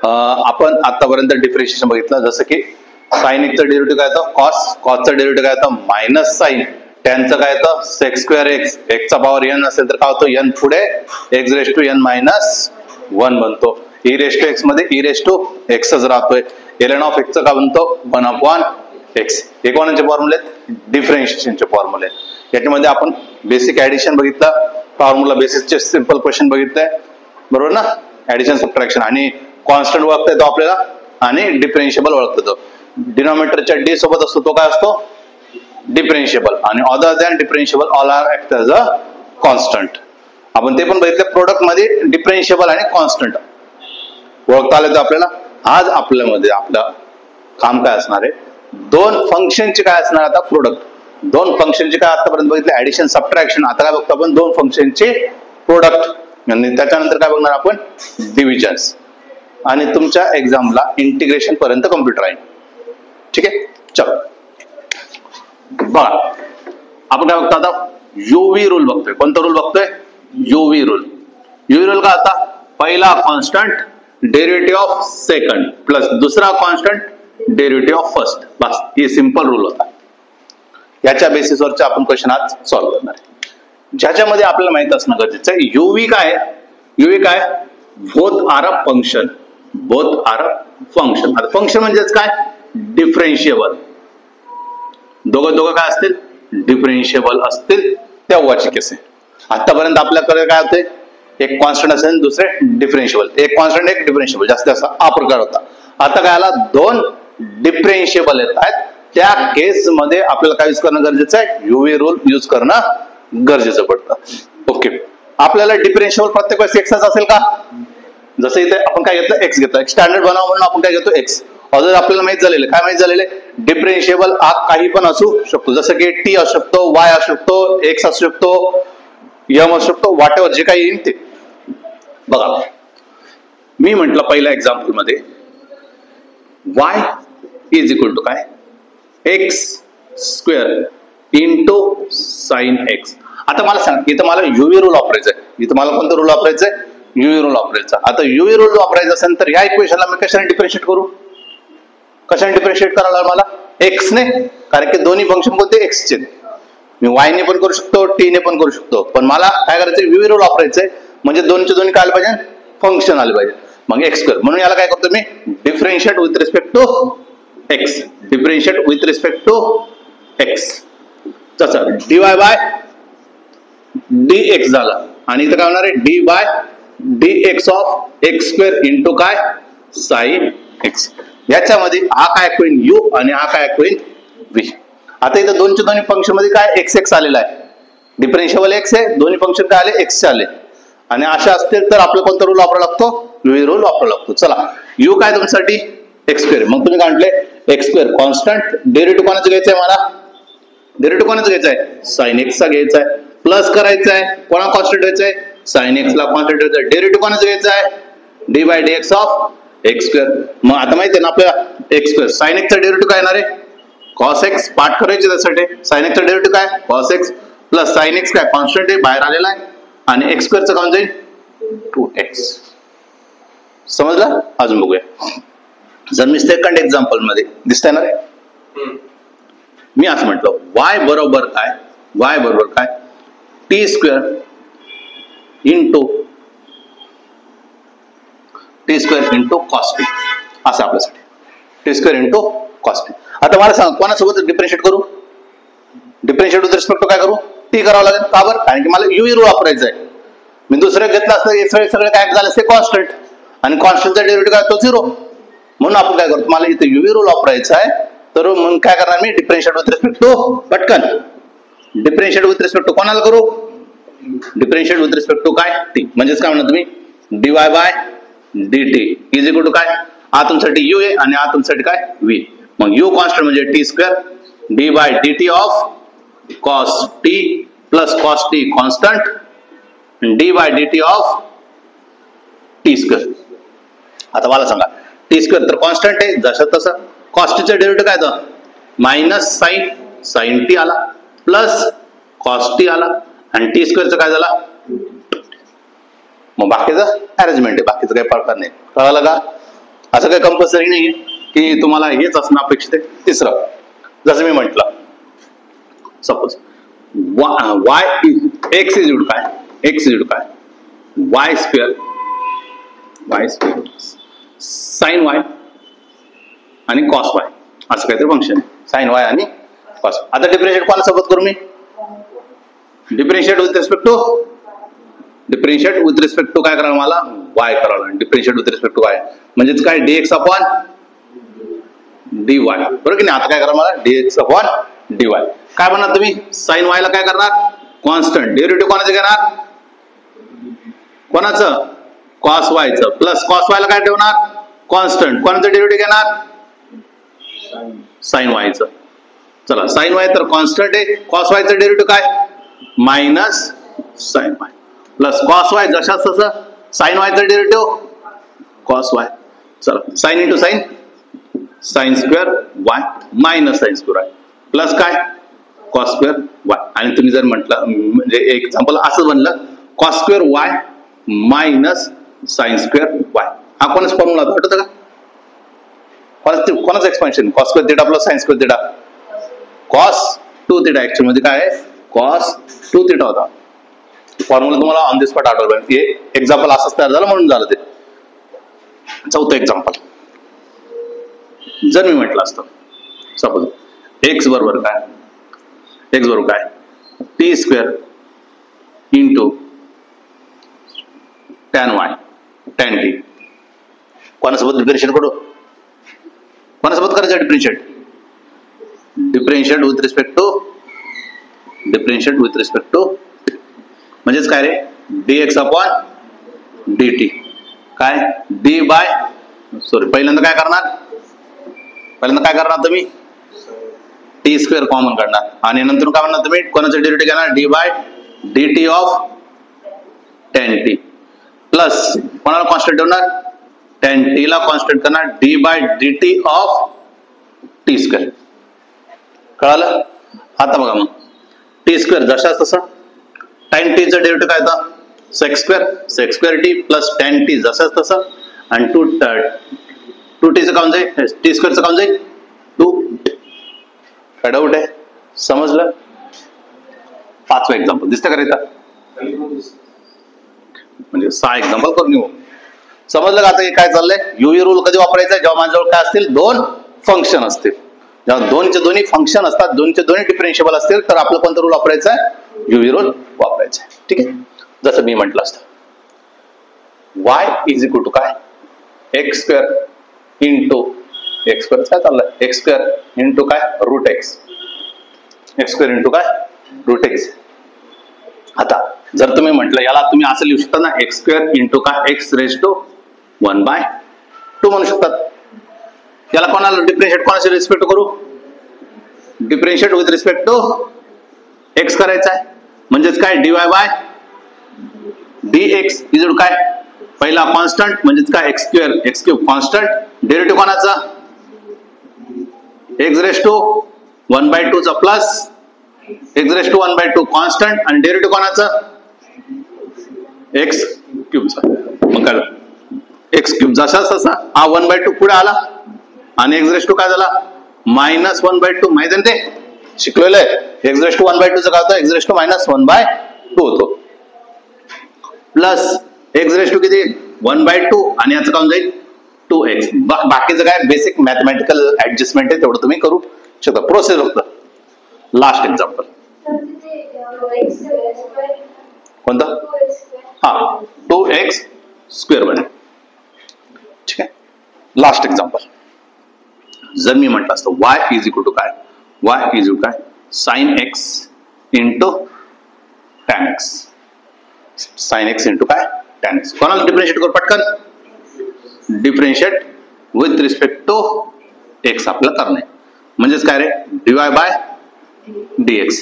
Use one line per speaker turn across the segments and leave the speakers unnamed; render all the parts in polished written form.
आपण आतापर्यंत डिफरेन्शिएशन बघितलं, जसं की साइन एक्सचं डेरिव्हेटिव्ह काय येतं कॉस, कॉसचं डेरिव्हेटिव्ह काय येतं मायनस साइन, टॅनचं काय येतं सेक स्क्वेअर एक्स, एक्सचा पॉवर एन असेल तर काय होतं एन पुढे X raise to N minus 1 बनतो. ई रेस टू एक्स मध्ये ई रेस टू एक्सच राहतोय. एल ऑफ एक्सचं काय बनतो 1 अपॉन एक्स. हे कोणाचे फॉर्म्युले आहेत डिफरेन्शिएशनचे फॉर्म्युले. याच्यामध्ये आपण बेसिक ऍडिशन बघितलं, फॉर्म्युला बेसिसचे सिंपल क्वेश्चन बघितलंय बरोबर ना. ऍडिशन सबट्रॅक्शन आणि कॉन्स्टंट ओळखता येतो आपल्याला आणि डिफरेन्शिएबल ओळखता येतो. डिनॉमिनेटरच्या डी सोबत असतो तो काय असतो डिफरेन्शिएबल आणि other than differentiable all are act as a constant. आपण ते पण बघितलं प्रोडक्ट मध्ये डिफरेन्शिएबल आणि कॉन्स्टंट ओळखता आलं तर आपल्याला. आज आपल्यामध्ये आपलं काम काय असणार आहे दोन फंक्शनचे काय असणार आता प्रोडक्ट. दोन फंक्शनचे काय आतापर्यंत बघितलं ऍडिशन सबट्रॅक्शन. आता काय बघतो आपण दोन फंक्शनचे प्रोडक्ट आणि त्याच्यानंतर काय बघणार आपण डिव्हिजन्स आणि तुमच्या एक्झामला इंटिग्रेशन पर्यंत कम्प्लीट राहील. ठीक आहे चल बघा आपण काय बघतो आता यूव्ही रूल बघतोय. कोणता रूल बघतोय यूव्ही रूल. यूव्ही रूल का आता पहिला constant derivative of second plus दुसरा कॉन्स्टंट डेरिव्हेटिव्ह ऑफ फर्स्ट. बस हे सिंपल रूल होता. याच्या बेसिसवरचे आपण क्वेश्चन आज सॉल्व्ह करणार आहे. ज्याच्यामध्ये आपल्याला माहित असणं गरजेचं आहे यूव्ही काय यूव्ही काय both are a function. Both are a function. आता फंक्शन म्हणजेच काय डिफरेन्शिएबल. दोघं काय असतील डिफरेन्शिएबल असतील तेव्हाची केस आहे. आतापर्यंत आपल्याकडे काय होते एक कॉन्स्टंट असेल दुसरे डिफरेन्शिएबल. एक कॉन्स्टंट एक डिफरेन्शिएबल जास्त असा हा प्रकार होता. आता काय आला दोन डिफरेन्शिएबल येत आहेत. त्या केस मध्ये आपल्याला काय यूज करणं गरजेचं आहे यूव्ही रूल यूज करणं गरजेचं पडतं. ओके आपल्याला डिफरेन्शिएबल प्रत्येक वेळेस एक्सच असेल का. जसं इथे आपण काय घेतलं एक्स घेतलं स्टँडर्ड बनाव म्हणून आपण काय घेतो एक्स. अजून आपल्याला माहित झालेलं काय माहित झालेलं डिफरेन्शिएबल हा काही पण असू शकतो. जसं की टी असू शकतो वाय असू शकतो एक्स असू शकतो यम असू शकतो वॉट एव्हर जे काही येईल ते. बघा मी म्हंटल पहिल्या एक्झाम्पल मध्ये वाय इज इक्वल टू काय x square into sine x. आता मला सांग इथं मला यूव्ही रूल वापरायचा आहे. इथं मला कोणता रूल वापरायचा आहे यूव्ही रूल वापरायचा. आता यूव्ही रूल वापरायचा असेल तर या इक्वेशनला मी कशाने डिफरेन्शिएट करू. कशाने डिफरेन्शिएट करायला मला एक्स ने. कारण की दोन्ही फंक्शन कोणते एक्सचे. मी वाय ने पण करू शकतो टी ने पण करू शकतो. पण मला काय करायचं यूव्ही रूल वापरायचंय म्हणजे दोनचे दोन्ही काय आले पाहिजे फंक्शन आले पाहिजे. मग एक्स स्क्वेअर म्हणून याला काय करतो मी differentiate with respect to x. Differentiate with respect to x. तसं d Y by D x झाला आणि इथं काय होणार आहे D by D x of x square into काय साइन एक्स. याच्यामध्ये हा काय होईल यू आणि हा काय होईल व्ही. आता इथं दोनच्या दोन्ही फंक्शन मध्ये काय एक्स एक्स आलेला आहे. डिफरेन्शिएबल एक्स आहे दोन्ही फंक्शन काय आले एक्स आले आणि अशा असतील तर आपल्याला कोणता रूल वापरावा लागतो यूव्ही रूल वापरावा लागतो. चला यू काय तुमच्यासाठी एक्स स्क्वेअर. मग तुम्ही काय म्हटले एक्स स्क्वेअर कॉन्स्टंट डेरिव्हेटिव्ह कोणाचं घ्यायचंय मला डेरिव्हेटिव्ह कोणाचं घ्यायचं आहे साइन एक्सचा घ्यायचा आहे प्लस करायचं आहे कोणा कॉन्स्टंट घ्यायचंय साइन एक्सला कॉन्स्टंट घ्यायचं. डेरिव्हेटिव्ह कोणाचं घ्यायचं आहे D by D x of x square. मग आता माहिती आहे ना आपल्याला एक्स स्क्वेअर साइन एक्सचा डेरिव्हेटिव्ह काय येणार आहे कॉस एक्स. पाठ करायचे त्यासाठी साइन एक्सचा डेरिव्हेटिव्ह काय cos x plus sine x काय कॉन्स्टंट आहे बाहेर आलेला आहे आणि एक्स स्क्वेअरचं काय जाईल 2x. समजलं. अजून बघूया जर मी सेकंड एक्झाम्पल मध्ये दिसतंय ना मी असं म्हटलं y बरोबर काय T square into cos T असं आपल्यासाठी T square into cos T. आता मला सांग कोणासोबत डिफरेन्शिएट करू डिफरेन्शिएट विथ रिस्पेक्ट टू काय करू टी करावं लागेल. का बरं कारण की मला यूव्ही रूल वापरायचा आहे. मी दुसरं घेतलं असतं सगळे काय झालं असते कॉन्स्टंट आणि कॉन्स्टंटचा डेरिव्हेटिव्ह काय तो 0 म्हणून आपण काय करतो मला इथे यूव्ही रूल वापरायचा आहे. तर म्हणून काय करणार मी डिफरेन्शिएट विथ रिस्पेक्ट टू पटकन डिफरेन्शिएट विथ रिस्पेक्ट टू कोणाला करू डिफरेन्शिएट विथ रिस्पेक्ट टू काय टी. म्हणजेच काय म्हणा तुम्ही D Y by D T is equal to काय आतूनसाठी यू आहे आणि आतूनसाठी काय व्ही. मग यू कॉन्स्टंट म्हणजे T square D by D T of cos T plus cos T constant D by D T of T square. आता मला सांगा टी स्क्वेअर तर कॉन्स्टंट आहे जसं तसं कॉस टीचं डेरिव्हेटिव्ह काय होतं मायनस साइन टी आला प्लस कॉस टी आला आणि टी स्क्वेअरचं काय झाला मग बाकीचं अरेंजमेंट आहे बाकीचं काही प्रकार नाही. कळालं का. असं काही कंपल्सरी नाहीये की तुम्हाला हेच असणं अपेक्षित आहे. तिसरं, जसं मी म्हटलं, suppose Y X is equal काय, एक्स इज इक्वल काय, वाय स्क्वेअर साइन वाय आणि कॉस वाय असं काहीतरी फंक्शन आहे. साइन वाय आणि कॉस. आता डिफरन्शिएट कोणा सोबत करू मी? डिफरन्शिएट विथ रिस्पेक्ट टू काय करावं मला? वाय करावं. Differentiate with respect to Y म्हणजेच काय? dx upon dy. बरोबर की नाही? आता काय करा मला? dx upon dy. काय म्हणणार तुम्ही? साइन वाय ला काय करणार? कॉन्स्टंट. डेरिव्हेटिव्ह कोणाचं घेणार? कोणाचं? कॉस वायचं. प्लस कॉस वायला काय ठेवणार? कॉन्स्टंट. कोणाचं डेरिव्हेटिव्ह घेणार? साइन वायचं. चला, साइन वाय तर कॉन्स्टंट आहे. कॉस वायचं डेरिव्हेटिव्ह काय? Minus sine y plus cos y जशाच तसं. साइन वायचं डेरिव्हेटिव्ह कॉस वाय. चला, sine into sine, sine square y minus sine square y plus काय? Cos square y. आणि तुम्ही जर म्हटलं, म्हणजे एक एक्झाम्पल असं बनलं, cos square y minus sine square y. हा कोणाच फॉर्म्युला होता आठवतं का? कोणाचं expansion? Cos square theta plus sine square theta, cos 2 theta. Actually मध्ये काय आहे? कॉस 2 थिटा होता. फॉर्म्युला तुम्हाला ऑन द स्पॉट आठवलं. हे एक्झाम्पल असंच तयार झालं म्हणून झालं ते. चौथं एक्झाम्पल, जर मी म्हटलं असतं सपोज एक्स बरोबर काय, एक्स बरोबर काय, T square into tan Y tan T. कोणासोबत डिफरन्शिएट करू? कोणासोबत करायचं differentiate? Differentiate with respect to म्हणजेच काय रे? dx upon dt. काय? d बाय पहिल्यांदा काय करणार? तुम्ही टी स्क्वेअर कॉमन काढणार आणि नंतर काय म्हणणार तुम्ही? कोणाचं डेरिव्हेटिव्ह घेणार? d by dt of tan t plus कोणाला कॉन्स्टंट ठेवणार? tan t ला कॉन्स्टंट करणार d by dt of T square. कळालं? आता बघा मग टी स्क्वेअर जशाच तसं. tan t चं डेरिव्हेटिव्ह काय होतं? Sec square T plus tan t जशाच तसं. आणि 2t चं काउंट जाईल, टी स्क्वेअरचं काउंट जाईल 2. काय डाऊट आहे? समजलं? 5वं एक्झाम्पल दिसतं का इथं? म्हणजे 6 एक्झाम्पल करून येऊ. समजलं का आता हे काय चाललंय? युवी रूल कधी वापरायचा? जेव्हा माझ्याजवळ काय असतील? 2 फंक्शन असतील. जेव्हा दोन्ही फंक्शन असतात, दोन्ही डिफरन्शिएबल असतील, तर आपलं कोणतं रूल वापरायचा आहे? युवी रूल वापरायचा आहे. ठीक आहे? जसं मी म्हटलं असतं, y इज इक्वल टू काय? X square into x square काय चाललंय? एक्स स्क्वेअर इंटू काय? Root x. X square into काय? Root x. आता जर तुम्ही म्हटलं याला, तुम्ही असं लिहू शकता ना, एक्स स्क्वेअर इंटू काय? एक्स रेज टू 1/2 म्हणू शकतात. याला कोणाला डिफरन्शिएट कोणाशी रिस्पेक्ट करू? Differentiate with respect to X करायचा आहे. म्हणजेच काय? dy बाय dx इज काय? पहिला कॉन्स्टंट म्हणजेच काय? X cube constant. डेरिव्हेटिव्ह कोणाचा? एक्स रेज टू 1/2 चा plus x raise to 1/2 constant. आणि डेरिव्हेटिव्ह कोणाचा? एक्स क्यूबचा. मग काय? एक्स क्यूब जसाच तसा हा 1/2 पुढे आला आणि एक्स रेज टू काय झाला? मायनस 1/2. माहिती आहे ते? शिकलेलं आहे. एक्स रेज टू 1/2 चं काय होतं? एक्स रेज टू मायनस 1/2 होतो. प्लस एक्स रेज टू किती? 1/2 आणि याचं काम जाईल 2x. बाकीचं काय बेसिक मॅथमॅटिकल ऍडजस्टमेंट आहे, तेवढं तुम्ही करू शकता. प्रोसेस फक्त. लास्ट एक्झाम्पल कोणतं? हा, 2x स्क्वेअर बनेल. ठीक आहे? लास्ट एक्झाम्पल, जर मी म्हटलं असतं y इज इक्वल टू काय? y इज इक्वल काय? Sine x into tan x. Sine x into काय? tan x. कोणाला डिफरन्शिएट करू पटकन? Differentiate with respect to x आपल्याला करणे. म्हणजेच काय रे? dy bye dx.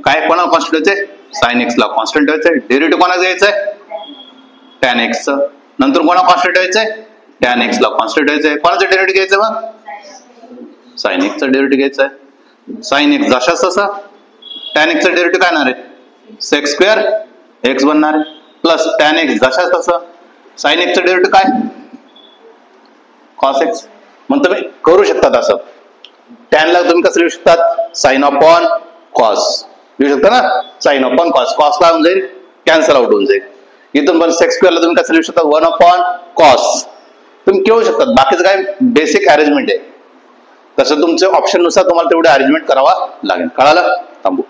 काय कोणाला कॉन्स्टंट द्यायचंय? साइन x ला कॉन्स्टंट द्यायचंय. डेरिव्हेटिव्ह कोणाला द्यायचंय? tan x चं. नंतर कोणाला कॉन्स्टंट द्यायचंय? tan x ला कॉन्स्टंट द्यायचंय. कोणाचं डेरिव्हेटिव्ह घ्यायचं मग? साइन x चं डेरिव्हेटिव्ह घ्यायचंय. साइन x जशाच तसा. tan x चं डेरिव्हेटिव्ह काय येणार आहे? सेक स्क्वेअर x बनणार आहे. प्लस tan x जशाच तसा. साइन x चं डेरिव्हेटिव्ह काय? Cos x. मग तुम्ही करू शकतात असं. tan ला तुम्ही कसं लिहू शकतात, साइन अपॉन कॉस लिहू शकता ना, साइन अपॉन कॉस. कॉसला होऊन जाईल, कॅन्सल आउट होऊन जाईल. इथून पण सेक्स स्क्वेअरला तुम्ही कसं लिहू शकता, 1 अपॉन कॉस तुम्ही घेऊ शकतात. बाकीचं काय बेसिक अरेंजमेंट आहे, तसं तुमच्या ऑप्शन नुसार तुम्हाला तेवढे अरेंजमेंट करावा लागेल. कळालं? थांबू.